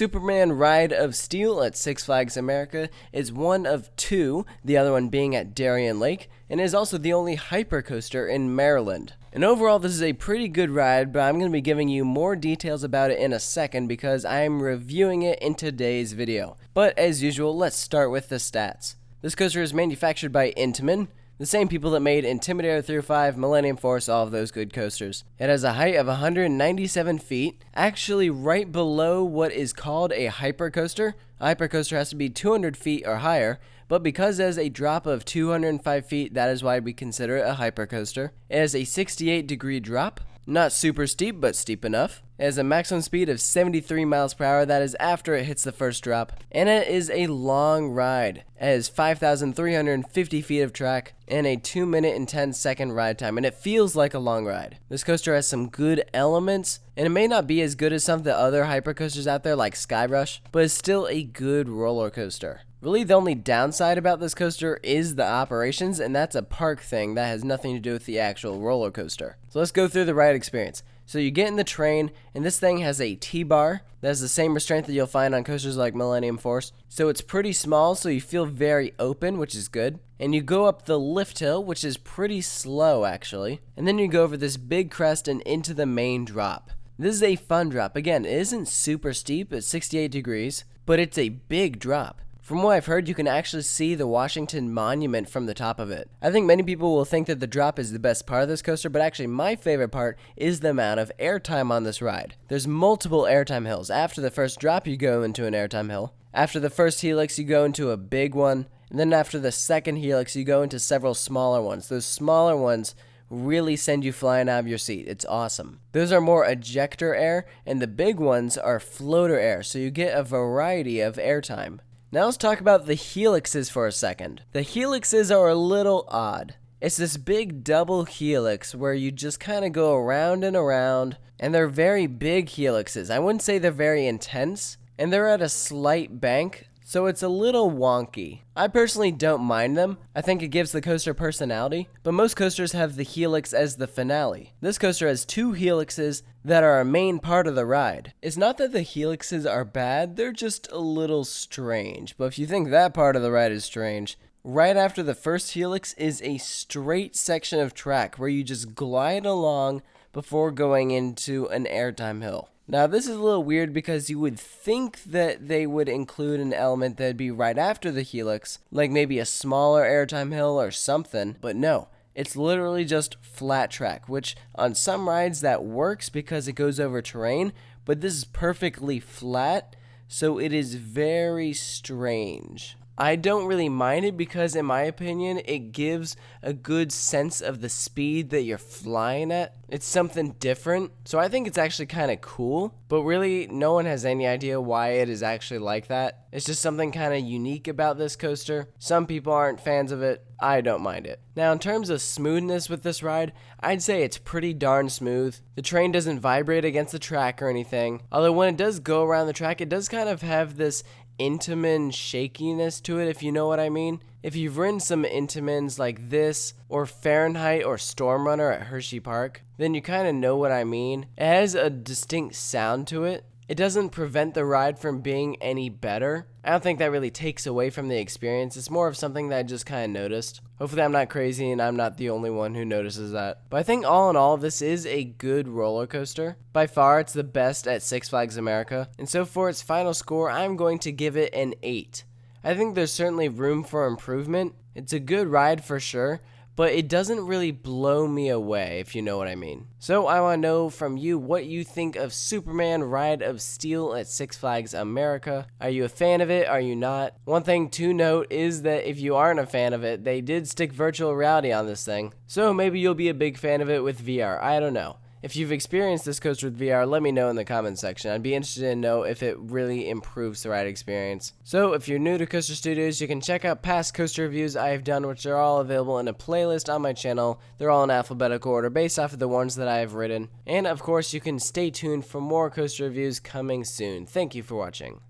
Superman Ride of Steel at Six Flags America is one of two, the other one being at Darien Lake, and is also the only hypercoaster in Maryland. And overall, this is a pretty good ride, but I'm going to be giving you more details about it in a second because I am reviewing it in today's video. But as usual, let's start with the stats. This coaster is manufactured by Intamin, the same people that made Intimidator 305, Millennium Force, all of those good coasters. It has a height of 197 feet, actually right below what is called a hypercoaster. A hypercoaster has to be 200 feet or higher, but because it has a drop of 205 feet, that is why we consider it a hypercoaster. It has a 68-degree drop, not super steep, but steep enough. It has a maximum speed of 73 miles per hour, that is after it hits the first drop. And it is a long ride. It has 5,350 feet of track and a 2 minute and 10 second ride time, and it feels like a long ride. This coaster has some good elements, and it may not be as good as some of the other hypercoasters out there like Sky Rush, but it's still a good roller coaster. Really, the only downside about this coaster is the operations, and that's a park thing that has nothing to do with the actual roller coaster. So let's go through the ride experience. So you get in the train, and this thing has a T-bar that has the same restraint that you'll find on coasters like Millennium Force. So it's pretty small, so you feel very open, which is good. And you go up the lift hill, which is pretty slow actually. And then you go over this big crest and into the main drop. This is a fun drop. Again, it isn't super steep, it's 68 degrees, but it's a big drop. From what I've heard, you can actually see the Washington Monument from the top of it. I think many people will think that the drop is the best part of this coaster, but actually my favorite part is the amount of airtime on this ride. There's multiple airtime hills. After the first drop, you go into an airtime hill. After the first helix, you go into a big one. And then after the second helix, you go into several smaller ones. Those smaller ones really send you flying out of your seat. It's awesome. Those are more ejector air, and the big ones are floater air, so you get a variety of airtime. Now let's talk about the helixes for a second. The helixes are a little odd. It's this big double helix where you just kind of go around and around, and they're very big helixes. I wouldn't say they're very intense, and they're at a slight bank, so it's a little wonky. I personally don't mind them. I think it gives the coaster personality, but most coasters have the helix as the finale. This coaster has two helixes that are a main part of the ride. It's not that the helixes are bad, they're just a little strange. But if you think that part of the ride is strange, right after the first helix is a straight section of track where you just glide along before going into an airtime hill. Now this is a little weird because you would think that they would include an element that'd be right after the helix, like maybe a smaller airtime hill or something, but no. It's literally just flat track, which on some rides that works because it goes over terrain, but this is perfectly flat, so it is very strange. I don't really mind it because, in my opinion, it gives a good sense of the speed that you're flying at. It's something different, so I think it's actually kind of cool, but really no one has any idea why it is actually like that. It's just something kind of unique about this coaster. Some people aren't fans of it. I don't mind it. Now, in terms of smoothness with this ride, I'd say it's pretty darn smooth. The train doesn't vibrate against the track or anything, although when it does go around the track, it does kind of have this Intamin shakiness to it, if you know what I mean. If you've ridden some Intamins like this, or Fahrenheit or Storm Runner at Hershey Park, then you kind of know what I mean. It has a distinct sound to it. It doesn't prevent the ride from being any better. I don't think that really takes away from the experience. It's more of something that I just kind of noticed. Hopefully I'm not crazy and I'm not the only one who notices that. But I think all in all, this is a good roller coaster. By far, it's the best at Six Flags America. And so for its final score, I'm going to give it an 8. I think there's certainly room for improvement. It's a good ride for sure, but it doesn't really blow me away, if you know what I mean. So I want to know from you what you think of Superman Ride of Steel at Six Flags America. Are you a fan of it? Are you not? One thing to note is that if you aren't a fan of it, they did stick virtual reality on this thing. So maybe you'll be a big fan of it with VR. I don't know. If you've experienced this coaster with VR, let me know in the comments section. I'd be interested to know if it really improves the ride experience. So if you're new to Coaster Studios, you can check out past coaster reviews I have done, which are all available in a playlist on my channel. They're all in alphabetical order based off of the ones that I have ridden. And of course, you can stay tuned for more coaster reviews coming soon. Thank you for watching.